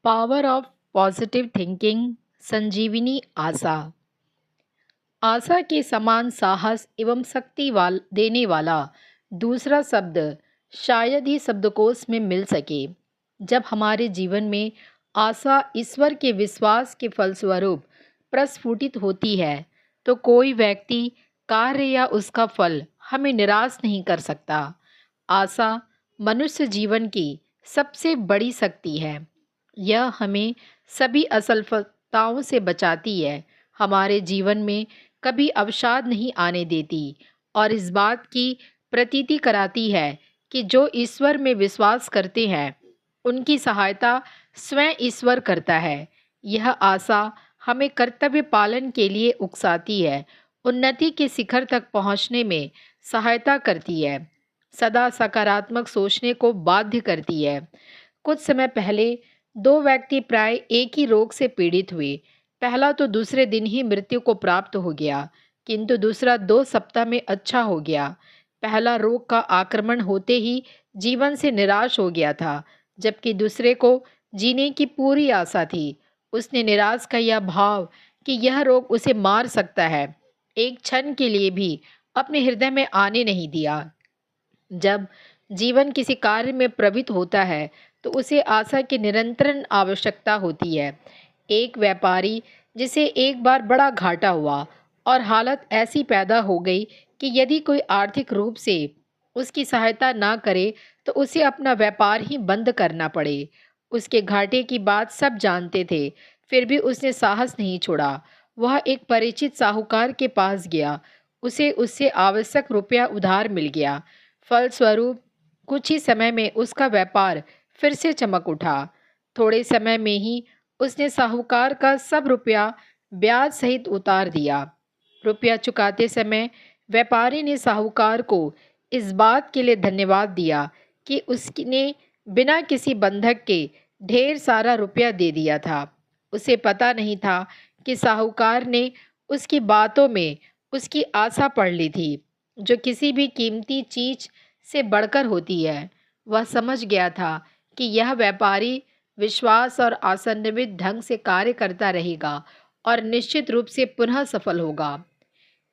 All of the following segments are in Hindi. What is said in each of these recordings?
Power of positive thinking. संजीवनी आशा। आशा के समान साहस एवं शक्ति देने वाला दूसरा शब्द शायद ही शब्दकोश में मिल सके। जब हमारे जीवन में आशा ईश्वर के विश्वास के फलस्वरूप प्रस्फुटित होती है तो कोई व्यक्ति, कार्य या उसका फल हमें निराश नहीं कर सकता। आशा मनुष्य जीवन की सबसे बड़ी शक्ति है। यह हमें सभी असफलताओं से बचाती है, हमारे जीवन में कभी अवसाद नहीं आने देती और इस बात की प्रतीति कराती है कि जो ईश्वर में विश्वास करते हैं उनकी सहायता स्वयं ईश्वर करता है। यह आशा हमें कर्तव्य पालन के लिए उकसाती है, उन्नति के शिखर तक पहुंचने में सहायता करती है, सदा सकारात्मक सोचने को बाध्य करती है। कुछ समय पहले दो व्यक्ति प्राय एक ही रोग से पीड़ित हुए। पहला तो दूसरे दिन ही मृत्यु को प्राप्त हो गया, किंतु दूसरा 2 सप्ताह में अच्छा हो गया। पहला रोग का आक्रमण होते ही जीवन से निराश हो गया था, जबकि दूसरे को जीने की पूरी आशा थी। उसने निराश का यह भाव कि यह रोग उसे मार सकता है एक क्षण के लिए भी अपने हृदय में आने नहीं दिया। जब जीवन किसी कार्य में प्रवृत्त होता है तो उसे आशा की निरंतर आवश्यकता होती है। एक व्यापारी जिसे एक बार बड़ा घाटा हुआ और हालत ऐसी पैदा हो गई कि यदि कोई आर्थिक रूप से उसकी सहायता ना करे तो उसे अपना व्यापार ही बंद करना पड़े। उसके घाटे की बात सब जानते थे, फिर भी उसने साहस नहीं छोड़ा। वह एक परिचित साहूकार के पास गया। उसे उससे आवश्यक रुपया उधार मिल गया। फलस्वरूप कुछ ही समय में उसका व्यापार फिर से चमक उठा। थोड़े समय में ही उसने साहूकार का सब रुपया ब्याज सहित उतार दिया। रुपया चुकाते समय व्यापारी ने साहूकार को इस बात के लिए धन्यवाद दिया कि उसने बिना किसी बंधक के ढेर सारा रुपया दे दिया था। उसे पता नहीं था कि साहूकार ने उसकी बातों में उसकी आशा पढ़ ली थी, जो किसी भी कीमती चीज से बढ़कर होती है। वह समझ गया था कि यह व्यापारी विश्वास और आशान्वित ढंग से कार्य करता रहेगा और निश्चित रूप से पुनः सफल होगा।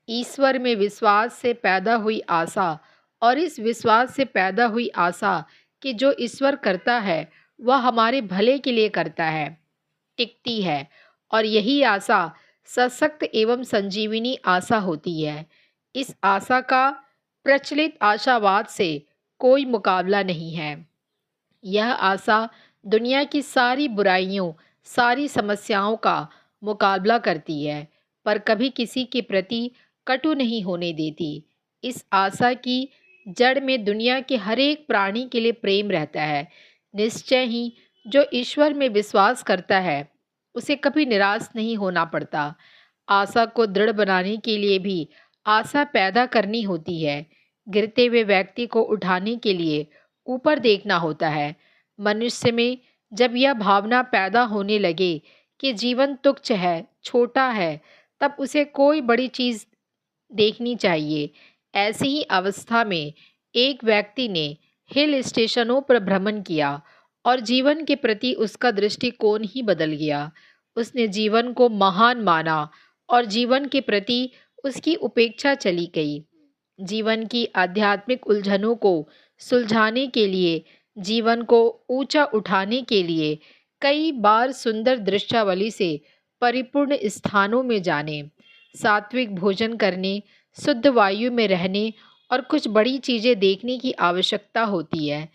ईश्वर में विश्वास से पैदा हुई आशा और इस विश्वास से पैदा हुई आशा कि जो ईश्वर करता है वह हमारे भले के लिए करता है, टिकती है। और यही आशा सशक्त एवं संजीवनी आशा होती है। इस आशा का प्रचलित आशावाद से कोई मुकाबला नहीं है। यह आशा दुनिया की सारी बुराइयों, सारी समस्याओं का मुकाबला करती है, पर कभी किसी के प्रति कटु नहीं होने देती। इस आशा की जड़ में दुनिया के हर एक प्राणी के लिए प्रेम रहता है। निश्चय ही जो ईश्वर में विश्वास करता है उसे कभी निराश नहीं होना पड़ता। आशा को दृढ़ बनाने के लिए भी आशा पैदा करनी होती है। गिरते हुए व्यक्ति को उठाने के लिए ऊपर देखना होता है। मनुष्य में जब यह भावना पैदा होने लगे कि जीवन तुच्छ है, छोटा है, तब उसे कोई बड़ी चीज देखनी चाहिए। ऐसी ही अवस्था में एक व्यक्ति ने हिल स्टेशनों पर भ्रमण किया और जीवन के प्रति उसका दृष्टिकोण ही बदल गया। उसने जीवन को महान माना और जीवन के प्रति उसकी उपेक्षा चली गई। जीवन की आध्यात्मिक उलझनों को सुलझाने के लिए, जीवन को ऊंचा उठाने के लिए कई बार सुंदर दृश्यावली से परिपूर्ण स्थानों में जाने, सात्विक भोजन करने, शुद्ध वायु में रहने और कुछ बड़ी चीज़ें देखने की आवश्यकता होती है।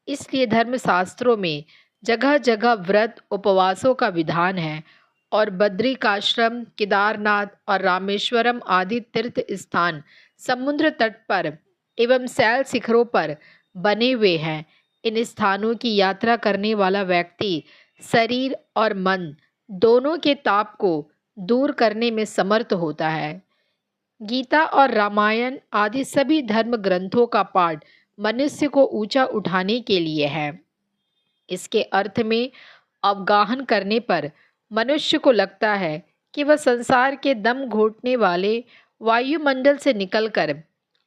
इसलिए धर्मशास्त्रों में जगह जगह व्रत उपवासों का विधान है और बद्रिकाश्रम, केदारनाथ और रामेश्वरम आदि तीर्थ स्थान समुद्र तट पर एवं शैल शिखरों पर बने हुए हैं। इन स्थानों की यात्रा करने वाला व्यक्ति शरीर और मन दोनों के ताप को दूर करने में समर्थ होता है। गीता और रामायण आदि सभी धर्म ग्रंथों का पाठ मनुष्य को ऊंचा उठाने के लिए है। इसके अर्थ में अवगाहन करने पर मनुष्य को लगता है कि वह संसार के दम घोटने वाले वायुमंडल से निकलकर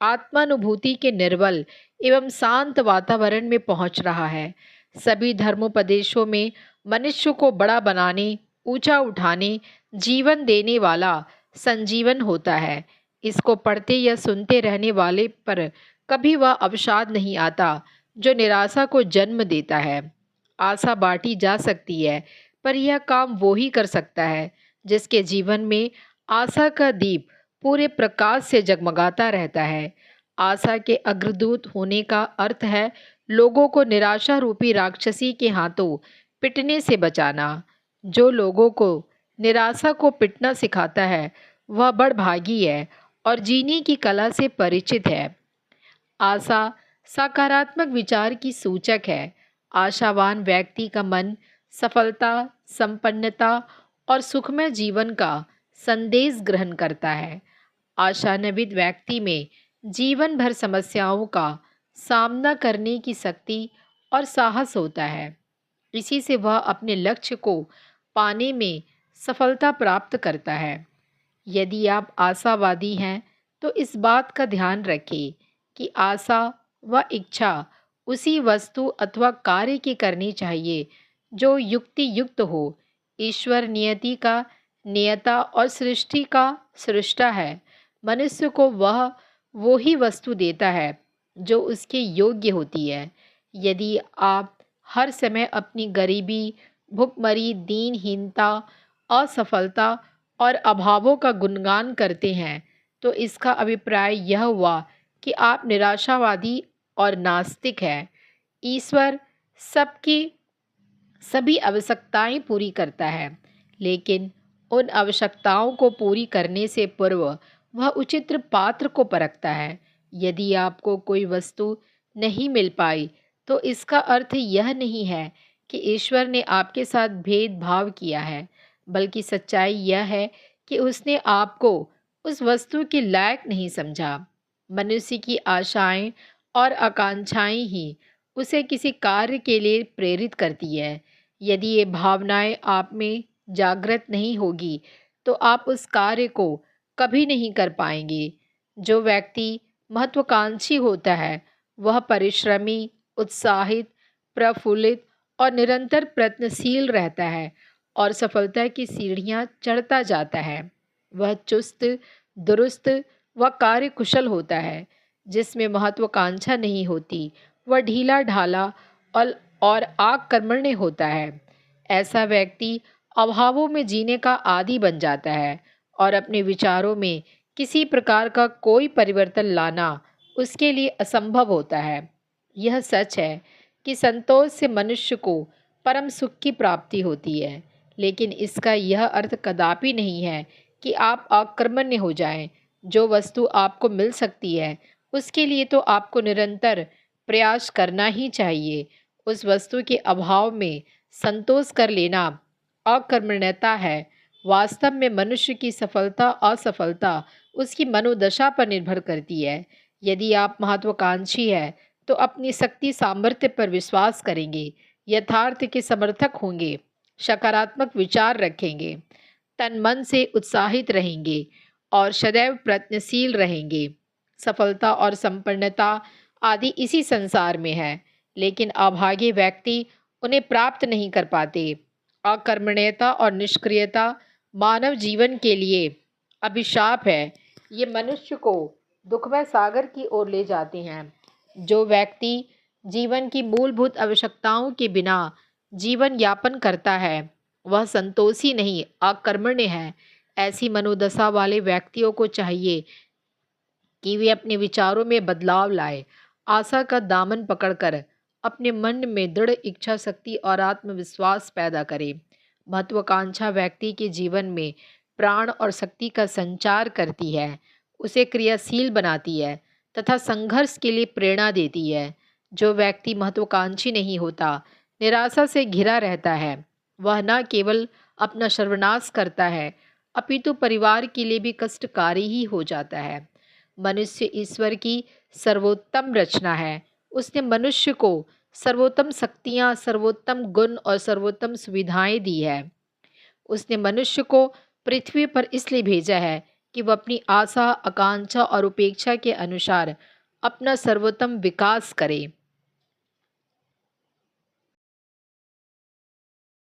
आत्मानुभूति के निर्मल एवं शांत वातावरण में पहुंच रहा है। सभी धर्मोपदेशों में मनुष्य को बड़ा बनाने, ऊंचा उठाने, जीवन देने वाला संजीवन होता है। इसको पढ़ते या सुनते रहने वाले पर कभी वह अवसाद नहीं आता जो निराशा को जन्म देता है। आशा बांटी जा सकती है, पर यह काम वो ही कर सकता है जिसके जीवन में आशा का दीप पूरे प्रकाश से जगमगाता रहता है। आशा के अग्रदूत होने का अर्थ है लोगों को निराशा रूपी राक्षसी के हाथों पिटने से बचाना। जो लोगों को निराशा को पिटना सिखाता है वह बड़भागी है और जीने की कला से परिचित है। आशा सकारात्मक विचार की सूचक है। आशावान व्यक्ति का मन सफलता, संपन्नता और सुखमय जीवन का संदेश ग्रहण करता है। आशान्वित व्यक्ति में जीवन भर समस्याओं का सामना करने की शक्ति और साहस होता है। इसी से वह अपने लक्ष्य को पाने में सफलता प्राप्त करता है। यदि आप आशावादी हैं तो इस बात का ध्यान रखें कि आशा व इच्छा उसी वस्तु अथवा कार्य की करनी चाहिए जो युक्ति युक्त हो। ईश्वर नियति का नियता और सृष्टि का सृष्टा है। मनुष्य को वह वो ही वस्तु देता है जो उसके योग्य होती है। यदि आप हर समय अपनी गरीबी, भुखमरी, दीनहीनता, असफलता और अभावों का गुणगान करते हैं तो इसका अभिप्राय यह हुआ कि आप निराशावादी और नास्तिक हैं। ईश्वर सबकी सभी आवश्यकताएं पूरी करता है, लेकिन उन आवश्यकताओं को पूरी करने से पूर्व वह उचित पात्र को परखता है। यदि आपको कोई वस्तु नहीं मिल पाई तो इसका अर्थ यह नहीं है कि ईश्वर ने आपके साथ भेदभाव किया है, बल्कि सच्चाई यह है कि उसने आपको उस वस्तु के लायक नहीं समझा। मनुष्य की आशाएं और आकांक्षाएं ही उसे किसी कार्य के लिए प्रेरित करती है। यदि ये भावनाएं आप में जागृत नहीं होगी तो आप उस कार्य को कभी नहीं कर पाएंगे। जो व्यक्ति महत्वाकांक्षी होता है वह परिश्रमी, उत्साहित, प्रफुल्लित और निरंतर प्रयत्नशील रहता है और सफलता की सीढ़ियां चढ़ता जाता है। वह चुस्त, दुरुस्त व कार्यकुशल होता है। जिसमें महत्वाकांक्षा नहीं होती वह ढीला ढाला और आक्रमण्य होता है। ऐसा व्यक्ति अभावों में जीने का आदी बन जाता है और अपने विचारों में किसी प्रकार का कोई परिवर्तन लाना उसके लिए असंभव होता है। यह सच है कि संतोष से मनुष्य को परम सुख की प्राप्ति होती है, लेकिन इसका यह अर्थ कदापि नहीं है कि आप आक्रमण्य हो जाएं। जो वस्तु आपको मिल सकती है उसके लिए तो आपको निरंतर प्रयास करना ही चाहिए। उस वस्तु के अभाव में संतोष कर लेना अकर्मण्यता है। वास्तव में मनुष्य की सफलता असफलता उसकी मनोदशा पर निर्भर करती है। यदि आप महत्वाकांक्षी हैं तो अपनी शक्ति सामर्थ्य पर विश्वास करेंगे, यथार्थ के समर्थक होंगे, सकारात्मक विचार रखेंगे, तन मन से उत्साहित रहेंगे और सदैव प्रयत्नशील रहेंगे। सफलता और संपन्नता आदि इसी संसार में है, लेकिन अभागे व्यक्ति उन्हें प्राप्त नहीं कर पाते। अकर्मण्यता और निष्क्रियता मानव जीवन के लिए अभिशाप है। ये मनुष्य को दुखमय सागर की ओर ले जाते हैं। जो व्यक्ति जीवन की मूलभूत आवश्यकताओं के बिना जीवन यापन करता है वह संतोषी नहीं, अकर्मण्य है। ऐसी मनोदशा वाले व्यक्तियों को चाहिए कि वे अपने विचारों में बदलाव लाए, आशा का दामन पकड़कर अपने मन में दृढ़ इच्छा शक्ति और आत्मविश्वास पैदा करें। महत्वाकांक्षा व्यक्ति के जीवन में प्राण और शक्ति का संचार करती है, उसे क्रियाशील बनाती है तथा संघर्ष के लिए प्रेरणा देती है। जो व्यक्ति महत्वाकांक्षी नहीं होता, निराशा से घिरा रहता है, वह न केवल अपना सर्वनाश करता है अपितु परिवार के लिए भी कष्टकारी ही हो जाता है। मनुष्य ईश्वर की सर्वोत्तम रचना है। उसने मनुष्य को सर्वोत्तम शक्तियाँ, सर्वोत्तम गुण और सर्वोत्तम सुविधाएं दी है। उसने मनुष्य को पृथ्वी पर इसलिए भेजा है कि वह अपनी आशा, आकांक्षा और उपेक्षा के अनुसार अपना सर्वोत्तम विकास करे।